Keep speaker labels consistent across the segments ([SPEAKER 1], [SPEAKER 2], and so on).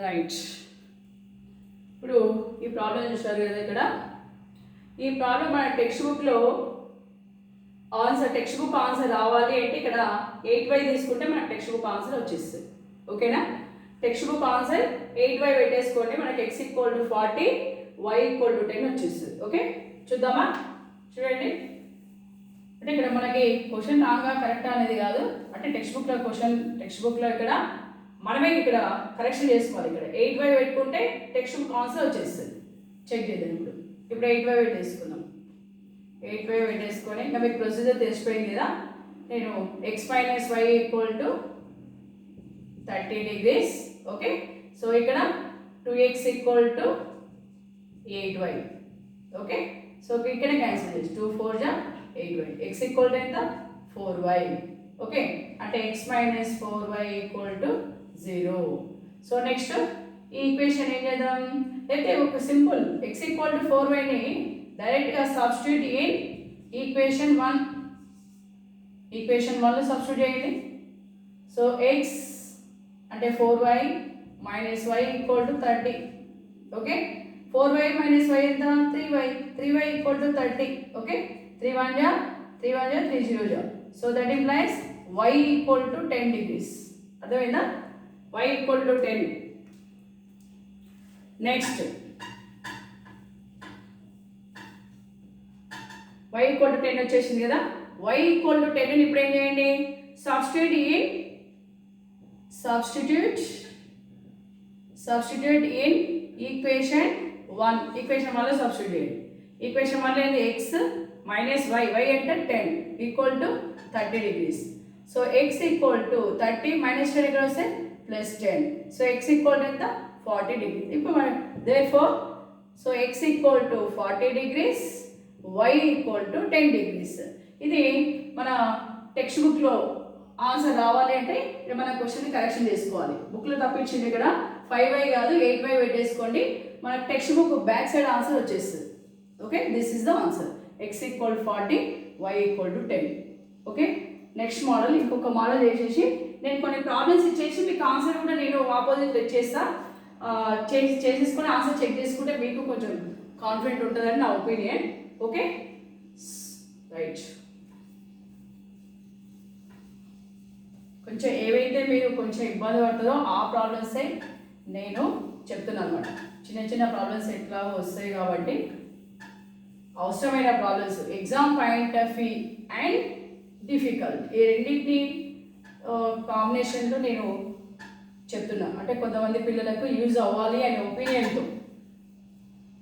[SPEAKER 1] Right. ఇప్పుడు ఈ problem చూసారు కదా. ఇక్కడ ఈ ప్రాబ్లం మన టెక్స్ట్ బుక్లో టెక్స్ట్ బుక్ ఆన్సర్ రావాలి అంటే ఇక్కడ 8y తీసుకుంటే మనకు టెక్స్ట్ బుక్ ఆన్సర్ వచ్చేస్తుంది. ఓకేనా? టెక్స్ట్ బుక్ ఆన్సర్ 8y పెట్టేసుకోండి, మనకి x = 40 y = 10 వచ్చేస్తుంది. ఓకే, చూద్దామా? చూడండి, అంటే ఇక్కడ మనకి క్వశ్చన్ రాంగా కరెక్టా అనేది కాదు, అంటే టెక్స్ట్ బుక్లో ఇక్కడ మనమే ఇక్కడ కరెక్షన్ చేసుకోవాలి. ఇక్కడ 8y పెట్టుకుంటే టెక్స్ట్ బుక్ ఆన్సర్ వచ్చేస్తుంది. చెక్ చేద్దాం. ఇప్పుడు 8y పెట్టేసుకుందాం. 8y పెట్టేసుకొని ఇంకా మీకు ప్రొసీజర్ తెలిసిపోయింది కదా. నేను x - y = 30 degrees. Okay, so ఇక్కడ 2x = 8y. ఓకే, సో ఇక్కడ క్యాన్సిల్ చేసి 2 4 8y. x = ఎంత? 4y. ఓకే, అంటే x - 4y = 0. సో నెక్స్ట్ ఈ ఈక్వేషన్ ఏం చేద్దాం, అయితే ఒక సింపుల్ x = 4y ని డైరెక్ట్గా సబ్స్టిట్యూట్ ఇన్ ఈక్వేషన్ 1. ఈక్వేషన్ 1లో సబ్స్టిట్యూట్ చేయండి. సో x అంటే 4y - y = 30. Okay, 4y - y ఎంత? 3y. 3y = 30. Okay, 3 1 3 1 3 0. So that implies y = 10 degrees. అర్థమైందా? y = 10. నెక్స్ట్ y = 10 వచ్చేసింది కదా. y = 10 ని ఇప్పుడు ఏం చేయండి, సబ్స్టిట్యూట్ ఇన్ ఈక్వేషన్ 1. ఈక్వేషన్ 1లో సబ్స్టిట్యూట్ చేయండి. ఈక్వేషన్ 1లో ఏంది? x - y. y అంటే 10 = 30 degrees. సో x = 30 - 10 ఇక్కడ వస్తే +10. సో x = ఎంత? 40 degrees. ఇప్పుడు మనం therefore so x = 40 degrees, y = 10 degrees. ఇది మన టెక్స్ట్ బుక్లో ఆన్సర్ రావాలి అంటే మన క్వశ్చన్ కరెక్షన్ చేసుకోవాలి. బుక్లో తప్పించింది ఇక్కడ 5y కాదు 8y పెట్టేసుకోండి, మన textbook back side answer వచ్చేస్తుంది. Okay, this is the answer. x = 40, y = 10. Okay, next model ఇంకొక మోడల్ చేసేసి నేను కొన్ని ప్రాబ్లమ్స్ ఇచ్చేసి మీకు ఆన్సర్ కూడా నేను ఆపోజిట్ చేస్తా. చేసేసుకొని ఆన్సర్ చెక్ చేసుకుంటే మీకు కొంచెం కాన్ఫిడెంట్ ఉంటుందని నా ఒపీనియన్. Okay, right. కొంచెం ఏవైతే మీరు కొంచెం ఇబ్బంది పడుతుందో ఆ ప్రాబ్లమ్సే నేను చెప్తున్నాను అనమాట. చిన్న ప్రాబ్లమ్స్ ఎట్లా వస్తాయి కాబట్టి అవసరమైన problems exam point of view and difficult ఈ రెండింటిని కాంబినేషన్లో నేను చెప్తున్నా. అంటే కొంతమంది పిల్లలకు యూజ్ అవ్వాలి అనే ఒపీనియన్తో.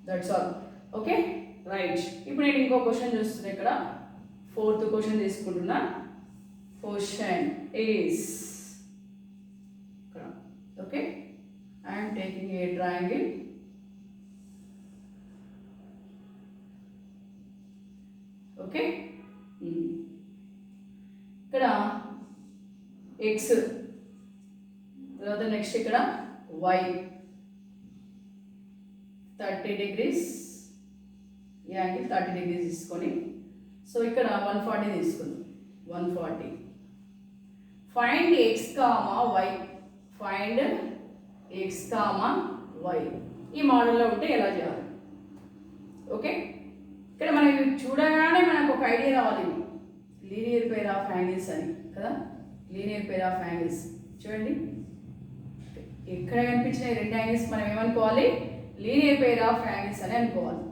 [SPEAKER 1] That's all. Okay, right. ఇప్పుడు నేను ఇంకో క్వశ్చన్ చూస్తున్నా. ఇక్కడ 4th క్వశ్చన్ తీసుకుంటున్నా. Question is okay, I'm taking a triangle. Okay, ఇక్కడ x, తర్వాత నెక్స్ట్ ఇక్కడ y 30 degrees, ఈ యాంగిల్ 30 degrees తీసుకొని సో ఇక్కడ 140 తీసుకుందాం. 140. Find x, y. Find x, y. ఈ మోడల్లో ఉంటే ఎలా చేయాలి? ఓకే, ఇక్కడ మనకి చూడగానే మనకు ఒక ఐడియా రావాలి. లీనియర్ పెయిర్ ఆఫ్ యాంగిల్స్ అని కదా. లీనియర్ పెయిర్ ఆఫ్ యాంగిల్స్ చూడండి, ఎక్కడ కనిపించిన ఈ రెండు యాంగిల్స్ మనం ఏమనుకోవాలి? లీనియర్ పెయిర్ ఆఫ్ యాంగిల్స్ అని అనుకోవాలి.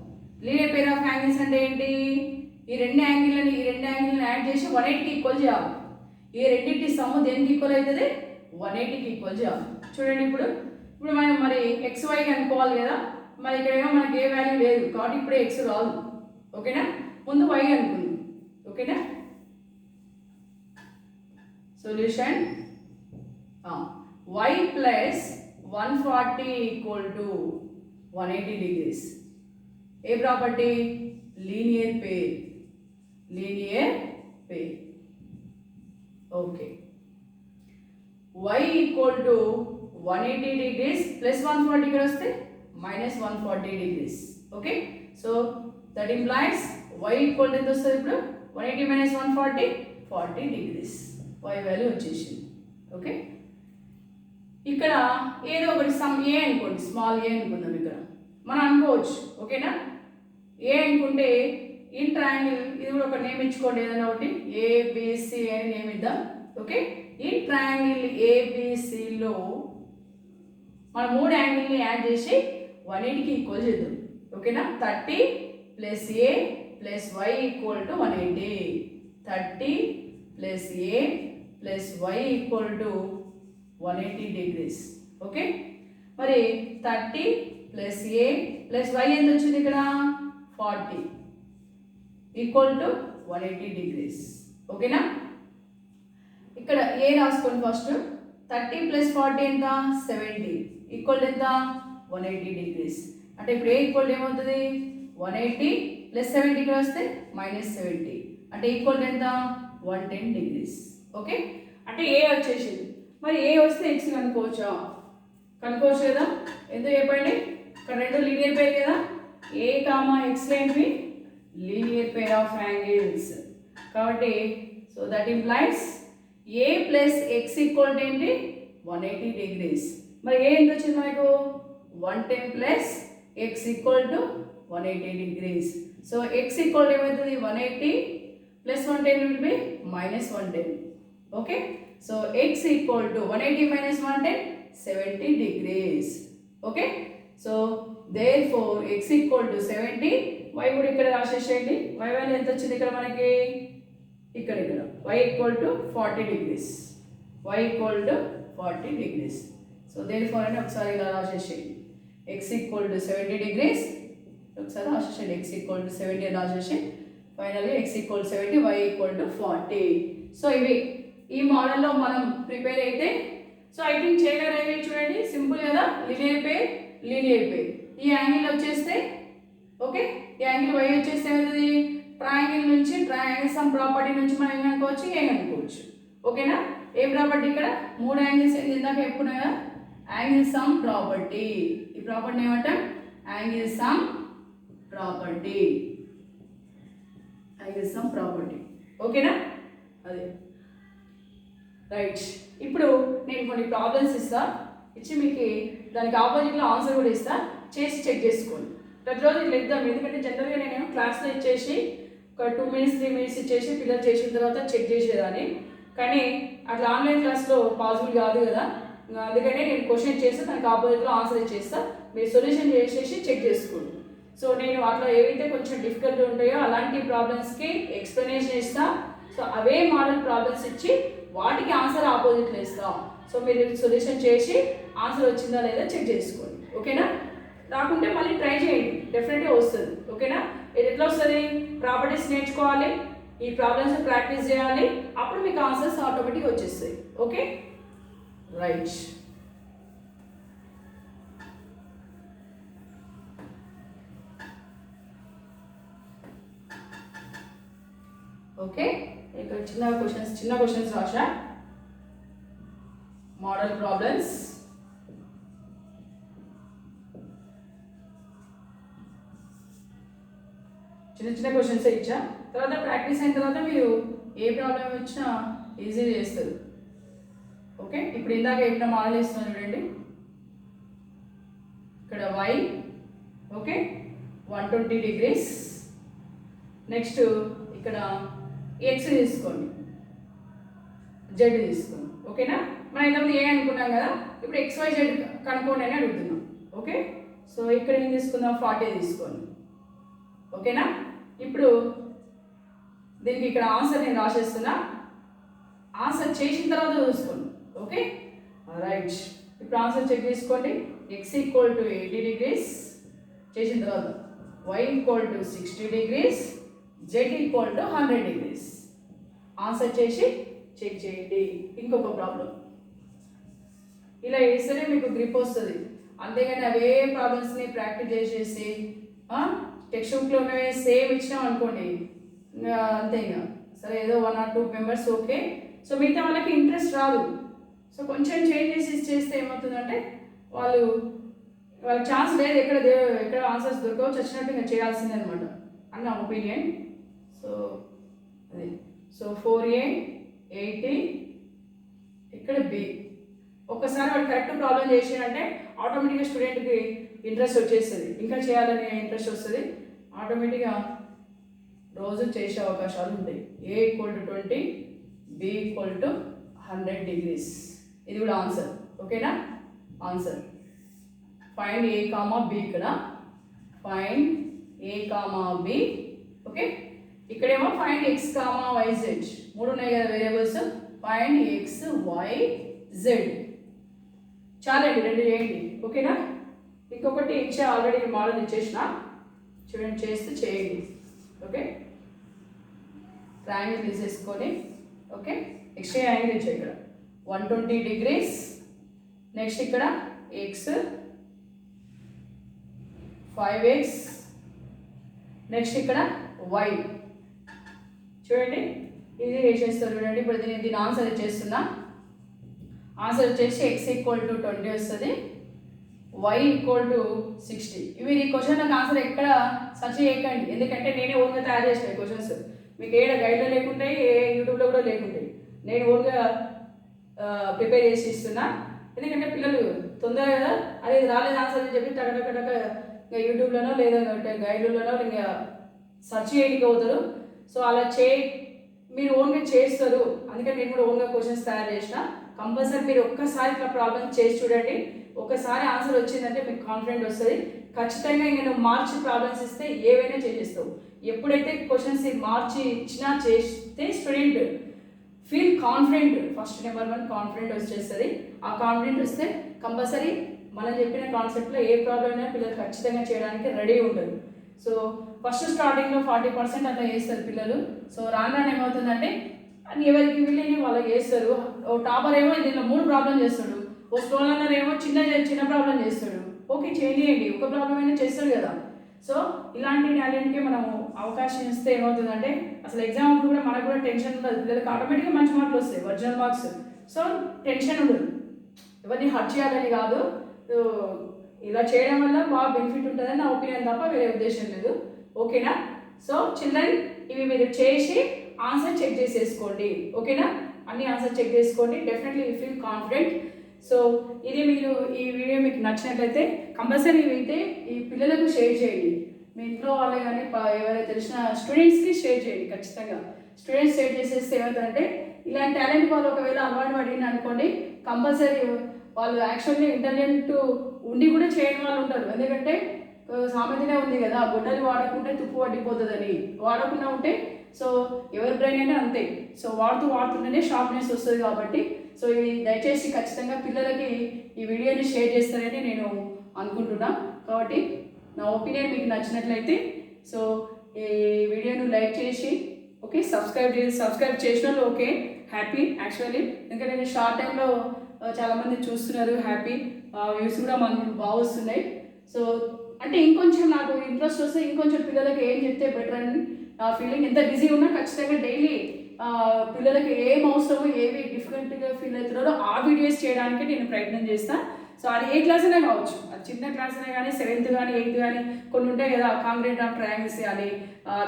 [SPEAKER 1] లీనియర్ పెయిర్ ఆఫ్ యాంగిల్స్ అంటే ఏంటి? ఈ రెండు యాంగిల్ని యాడ్ చేసి 180కి ఈక్వల్ చేయాలి. ఈ రెండింటి సమ్ము దేనికి ఈక్వల్ అవుతుంది? 180కి ఈక్వల్ చేయాలి. చూడండి, ఇప్పుడు మనం మరి XY అనుకోవాలి కదా. మరి ఇక్కడ ఏమో మనకి ఏ వాల్యూ లేదు కాబట్టి ఇప్పుడు x రాదు. ఓకేనా, ముందు y అనుకుందాం. ఓకేనా, సొల్యూషన్ y + 140 = 180 degrees. ఏ property? Linear pair. Okay, y = 180 degrees plus 140 ఇక్కడ వస్తే -140 degrees. Okay, so that implies y = ఎంత వస్తుంది ఇప్పుడు? 180 - 140 40 degrees. y వాల్యూ వచ్చేసింది. ఓకే, ఇక్కడ ఏదో ఒకటి సమ్ ఏ అనుకోండి, స్మాల్ ఏ అనుకుందాం. ఇక్కడ మనం అనుకోవచ్చు, ఓకేనా. ఏ అనుకుంటే ఇన్ ట్రయాంగిల్, ఇది కూడా ఒక నేమ్ ఇచ్చుకోండి, ఏదైనా ఒకటి ఏబిసి అని నేమ్ ఇద్దాం. ఓకే, ఇన్ ట్రయాంగిల్ ఏబిసిలో మనం 3 యాంగిల్ని యాడ్ చేసి 180కి ఈక్వల్ చేద్దాం. ఓకేనా, 30 + a + y = 180. 30 + a + y = 180 degrees. Okay, మరి 30 + a + y ఎంత వచ్చింది ఇక్కడ? 40 = 180 degrees. ఓకేనా, ఇక్కడ ఏ రాసుకోండి ఫస్ట్. 30 + 40 ఎంత? 70 ఈక్వల్ ఎంత? 180 degrees. అంటే ఇప్పుడు ఏ ఈక్వల్ ఏమవుతుంది? 180 + 70 ఇక్కడ వస్తే -70 అంటే ఈక్వల్ ఎంత? 110 degrees. ఓకే, అంటే ఏ వచ్చేసింది. మరి ఏ వస్తే ఎక్స్ కనుక్కోవచ్చా? కనుక్కోవచ్చు కదా. ఎందుకు చెప్పండి, ఇక్కడ రెండు లీనియర్ పేర్ కదా. ఏ కామా ఎక్స్ ఏంటి? Linear pair of angles. కాబట్టి so that implies a + x = ఏంటి? 180 degrees. మరి ఏ ఎంత వచ్చింది మనకు? 110 + x = 180 degrees. సో x = ఏమవుతుంది? 180 + 110 will be -110. Okay, so x = 180 - 110 70 degrees. Okay, so therefore x = 70. y కూడా ఇక్కడ రాసేసేయండి. y వాల్యూ ఎంత వచ్చింది ఇక్కడ మనకి? ఇక్కడ y = 40 degrees. y = 40 degrees. So therefore అని ఒకసారి ఇలా రాసేసేయండి. x = 70 degrees. ఒకసారి రాసేసేయండి. x = 70 రాసేసి ఫైనల్లీ x = 70, y = 40. సో ఇవి ఈ మోడల్లో మనం ప్రిపేర్ అయితే సో ఐ థింక్ చేయగలరు. చూడండి, సింపుల్ కదా. లీనియర్ పేర్ ఈ యాంగిల్ వచ్చేస్తే ఓకే, ఈ యాంగిల్ y వచ్చేస్తే ఏమవుతుంది? ట్రయాంగిల్ నుంచి ట్రయాంగిల్ సమ్ ప్రాపర్టీ నుంచి మనం ఏం అనుకోవచ్చు? ఏం అనుకోవచ్చు. ఓకేనా, ఏ ప్రాపర్టీ? ఇక్కడ 3 యాంగిల్స్ ఇందాక ఎప్పుడు కదా, యాంగిల్ సమ్ ప్రాపర్టీ. ఈ ప్రాపర్టీ ఏమంటాం? Angle sum property. Angle sum property. ఓకేనా, అదే రైట్. ఇప్పుడు నేను కొన్ని ప్రాబ్లమ్స్ ఇస్తా, ఇచ్చి మీకు దానికి ఆపోజిట్లో ఆన్సర్ కూడా ఇస్తా, చేసి చెక్ చేసుకోండి. ప్రతిరోజు ఇట్లా ఇద్దాం. ఎందుకంటే జనరల్గా నేను క్లాస్లో ఇచ్చేసి ఒక 2 minutes 3 minutes ఇచ్చేసి పిల్లలు చేసిన తర్వాత చెక్ చేసేదాన్ని. కానీ అట్లా ఆన్లైన్ క్లాస్లో పాసిబుల్ కాదు కదా. అందుకనే నేను క్వశ్చన్ చేస్తే దానికి ఆపోజిట్లో ఆన్సర్ ఇచ్చేస్తా, మీరు సొల్యూషన్ చేసేసి చెక్ చేసుకోండి. సో నేను అట్లా ఏవైతే కొంచెం డిఫికల్ట్ ఉంటాయో అలాంటి ప్రాబ్లమ్స్కి ఎక్స్ప్లెనేషన్ ఇస్తా. సో అవే మోడల్ ప్రాబ్లమ్స్ ఇచ్చి వాటికి ఆన్సర్ ఆపోజిట్లో ఇస్తా. సో మీరు సొల్యూషన్ చేసి ఆన్సర్ వచ్చిందా లేదా చెక్ చేసుకోండి. ఓకేనా, రాకుంటే మళ్ళీ ట్రై చేయండి, డెఫినెట్గా వస్తుంది. ఓకేనా, ఇది ఎట్లా వస్తుంది? ప్రాపర్టీస్ నేర్చుకోవాలి, ఈ ప్రాబ్లమ్స్ ప్రాక్టీస్ చేయాలి, అప్పుడు మీకు ఆన్సర్స్ ఆటోమేటిక్గా వచ్చేస్తాయి. Okay, right. ఓకే, ఇక్కడ చిన్న క్వశ్చన్స్ రాశా. Model problems. చిన్న క్వశ్చన్స్ ఇచ్చా. తర్వాత ప్రాక్టీస్ అయిన తర్వాత మీరు ఏ ప్రాబ్లం వచ్చినా ఈజీగా చేస్తారు. ఓకే, ఇప్పుడు ఇందాక చెప్పిన మోడల్ ఇస్తున్నాను చూడండి. ఇక్కడ y ఓకే 120 degrees. నెక్స్ట్ ఇక్కడ x తీసుకోండి, z తీసుకోండి. ఓకేనా, మనం ఇంతకుముందు ఏ అనుకున్నాం కదా, ఇప్పుడు XYZ కనుక్కోండి అని అడుగుతున్నాం. ఓకే, సో ఇక్కడ ఏం తీసుకుందాం? 40 తీసుకోండి. ఓకేనా, ఇప్పుడు దీనికి ఇక్కడ ఆన్సర్ నేను రాసేస్తున్నా, ఆన్సర్ చేసిన తర్వాత చూసుకోండి. Okay, right. ఇప్పుడు ఆన్సర్ చెక్ చేసుకోండి. x = 80 degrees చేసిన తర్వాత y = 60 degrees, z = 100 degrees. Answer చేసి చెక్ చేయండి. ఇంకొక ప్రాబ్లం ఇలా వేస్తేనే మీకు గ్రిప్ వస్తుంది. అంతేగాని అవే ప్రాబ్లమ్స్ని ప్రాక్టీస్ చేసేసి టెక్స్ట్ బుక్లోనే సేమ్ ఇచ్చినాం అనుకోండి, అంతే. ఇంకా సరే ఏదో 1 or 2 members ఓకే, సో మిగతా వాళ్ళకి ఇంట్రెస్ట్ రాదు. సో కొంచెం చేంజ్ చేసి చేస్తే ఏమవుతుందంటే వాళ్ళకి ఛాన్స్ లేదు, ఎక్కడ ఆన్సర్స్ దొరకవచ్చు, వచ్చినట్టు ఇంకా చేయాల్సిందే అనమాట అని నా ఒపీనియన్. సో అది సో 4A 80 ఇక్కడ B ఒక్కసారి వాడు కరెక్ట్ ప్రాబ్లం చేసినంటే ఆటోమేటిక్గా స్టూడెంట్కి ఇంట్రెస్ట్ వచ్చేస్తుంది, ఇంకా చేయాలనే ఇంట్రెస్ట్ వస్తుంది, ఆటోమేటిక్గా రోజు చేసే అవకాశాలు ఉంటాయి. A = 20, B = 100 degrees. ఇది కూడా ఆన్సర్. ఓకేనా? Answer find A, B. ఇక్కడ ఫైండ్ A, B. ఓకే, ఇక్కడేమో ఫైండ్ X, Y, Z. 3 ఉన్నాయి కదా variables. Find X, Y, Z. చాలండి, 2 చేయండి. ఓకేనా? ఇంకొకటి ఇచ్చే ఆల్రెడీ మోడల్ ఇచ్చేసిన, చూడండి చేస్తే చేయండి. ఓకే, ట్రయాంగిల్ తీసేసుకొని, ఓకే, ఎక్స్ట్రా యాంగిల్ ఇచ్చే ఇక్కడ 120 degrees. నెక్స్ట్ ఇక్కడ X 5X, నెక్స్ట్ ఇక్కడ Y. చూడండి ఇది చేసేస్తారు. చూడండి ఇప్పుడు దీని ఆన్సర్ ఇచ్చేస్తున్నా. ఆన్సర్ వచ్చేసి X = 20 వస్తుంది, Y = 60. ఇవి ఈ క్వశ్చన్ నాకు ఆన్సర్ ఎక్కడ సర్చ్ చేయకండి, ఎందుకంటే నేనే ఓన్గా తయారు చేసిన క్వశ్చన్స్. మీకు ఏడ గైడ్లో లేకుంటాయి, ఏ యూట్యూబ్లో కూడా లేకుంటాయి. నేను ఓన్గా ప్రిపేర్ చేసి ఇస్తున్నా, ఎందుకంటే పిల్లలు తొందరగా కదా అది రాలేదు ఆన్సర్ అని చెప్పి టక ఇంకా యూట్యూబ్లోనో లేదా గైడ్లోనో ఇంకా సెర్చ్ చేయడానికి అవుతారు. సో అలా మీరు ఓన్గా చేస్తారు, అందుకని నేను కూడా ఓన్గా క్వశ్చన్స్ తయారు చేసిన. కంపల్సరీ మీరు ఒక్కసారి ఇట్లా ప్రాబ్లమ్ చేసి చూడండి, ఒకసారి ఆన్సర్ వచ్చిందంటే మీకు కాన్ఫిడెంట్ వస్తుంది. ఖచ్చితంగా ఇంకా నువ్వు మార్చి ప్రాబ్లమ్స్ ఇస్తే ఏవైనా చేసేస్తావు. ఎప్పుడైతే క్వశ్చన్స్ మార్చి ఇచ్చినా చేస్తే student feel confident. First number 1 confident వచ్చేస్తుంది. ఆ కాన్ఫిడెంట్ వస్తే కంపల్సరీ మనం చెప్పిన కాన్సెప్ట్లో ఏ ప్రాబ్లం అయినా పిల్లలు ఖచ్చితంగా చేయడానికి రెడీ ఉంటారు. సో ఫస్ట్ స్టార్టింగ్లో 40% అట్లా చేస్తారు పిల్లలు. సో రాను ఏమవుతుందంటే అది ఎవరికి వీళ్ళని వాళ్ళకి చేస్తారు. ఓ టాపర్ ఏమో దీనిలో 3 ప్రాబ్లం చేస్తాడు, ఓ స్టోలర్ ఏమో చిన్న ప్రాబ్లం చేస్తాడు. ఓకే చేయండి, ఒక ప్రాబ్లం అయినా చేస్తాడు కదా. సో ఇలాంటి టాలెంట్కి మనము అవకాశం ఇస్తే ఏమవుతుందంటే అసలు ఎగ్జామ్ అప్పుడు కూడా మనకు కూడా టెన్షన్ ఉండదు, పిల్లలకి ఆటోమేటిక్గా మంచి మార్కులు వస్తాయి, ఒరిజినల్ మార్క్స్. సో టెన్షన్ ఉండదు, ఎవరిని హర్ట్ చేయాలని కాదు, ఇలా చేయడం వల్ల బాగా బెనిఫిట్ ఉంటుందని నా ఒపీనియన్ తప్ప వేరే ఉద్దేశం లేదు. ఓకేనా? సో చిల్డ్రన్ ఇవి మీరు చేసి ఆన్సర్ చెక్ చేసేసుకోండి. ఓకేనా? అన్ని ఆన్సర్ చెక్ చేసుకోండి, definitely you feel confident. So ఇది మీరు ఈ వీడియో మీకు నచ్చినట్లయితే కంపల్సరీ అయితే ఈ పిల్లలకు షేర్ చేయండి, మీ ఇంట్లో వాళ్ళే కానీ ఎవరైతే తెలిసిన స్టూడెంట్స్కి షేర్ చేయండి. ఖచ్చితంగా స్టూడెంట్స్ షేర్ చేసేస్తే ఏమవుతుందంటే ఇలాంటి టాలెంట్ వాళ్ళు ఒకవేళ అలవాటు పడింది అనుకోండి, కంపల్సరీ వాళ్ళు యాక్చువల్లీ ఇంటెలిజెంట్ ఉండి కూడా చేయని వాళ్ళు ఉంటారు. ఎందుకంటే సామెతనే ఉంది కదా, గుడ్డలు వాడకుంటే తుప్పు పట్టిపోతుందని. వాడకుండా ఉంటే సో ఎవరి బ్రెయిన్ అయినా అంతే. సో వాడుతుంటేనే షార్ప్నెస్ వస్తుంది. కాబట్టి సో ఇవి దయచేసి ఖచ్చితంగా పిల్లలకి ఈ వీడియోని షేర్ చేస్తారని నేను అనుకుంటున్నా. కాబట్టి నా ఒపీనియన్ మీకు నచ్చినట్లయితే సో ఈ వీడియోను లైక్ చేసి ఓకే సబ్స్క్రైబ్ చేసిన వాళ్ళు ఓకే హ్యాపీ యాక్చువల్లీ, ఎందుకంటే నేను షార్ట్ టైంలో చాలామంది చూస్తున్నారు, హ్యాపీ వ్యూస్ కూడా మనకు బాగా వస్తున్నాయి. సో అంటే ఇంకొంచెం నాకు ఇంట్రెస్ట్ వస్తే ఇంకొంచెం పిల్లలకి ఏం చెప్తే బెటర్ అని నా ఫీలింగ్. ఎంత బిజీ ఉన్నా ఖచ్చితంగా డైలీ పిల్లలకి ఏం అవసరమో ఏవి డిఫికల్ట్గా ఫీల్ అవుతున్నారో ఆ వీడియోస్ చేయడానికి నేను ప్రయత్నం చేస్తాను. సో అది ఏ క్లాస్ అయినా కావచ్చు, అది చిన్న క్లాస్ అయినా కానీ 7th కానీ 8th కానీ కొన్ని ఉంటాయి కదా, కాంక్రీట్ ఆఫ్ ట్రయాంగిల్స్ కానీ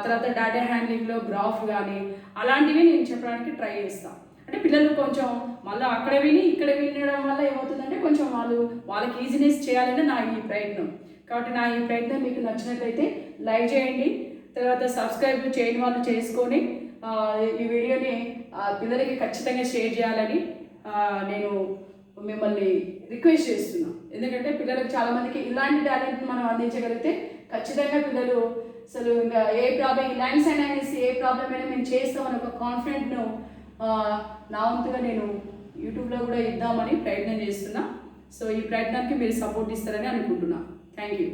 [SPEAKER 1] తర్వాత డేటా హ్యాండ్లింగ్లో గ్రాఫ్ కానీ అలాంటివి నేను చెప్పడానికి ట్రై చేస్తాను. అంటే పిల్లలు కొంచెం మళ్ళీ అక్కడ విని ఇక్కడ వినడం వల్ల ఏమవుతుందంటే కొంచెం వాళ్ళకి ఈజీనెస్ చేయాలని నా ఈ ప్రయత్నం. కాబట్టి నా ఈ ప్రయత్నం మీకు నచ్చినట్లయితే లైక్ చేయండి, తర్వాత సబ్స్క్రైబ్ చేయని వాళ్ళు చేసుకొని ఈ వీడియోని పిల్లలకి ఖచ్చితంగా షేర్ చేయాలని నేను మిమ్మల్ని రిక్వెస్ట్ చేస్తున్నాను. ఎందుకంటే పిల్లలకు చాలామందికి ఇలాంటి టాలెంట్ మనం అందించగలిగితే ఖచ్చితంగా పిల్లలు అసలు ఇంకా ఏ ప్రాబ్లం లైన్స్ అయినా అనేసి ఏ ప్రాబ్లం అయినా మేము చేస్తామని ఒక కాన్ఫిడెంట్ను నా వంతుగా నేను యూట్యూబ్లో కూడా ఇద్దామని ప్రయత్నం చేస్తున్నా. సో ఈ ప్రయత్నానికి మీరు సపోర్ట్ ఇస్తారని అనుకుంటున్నాను. Thank you.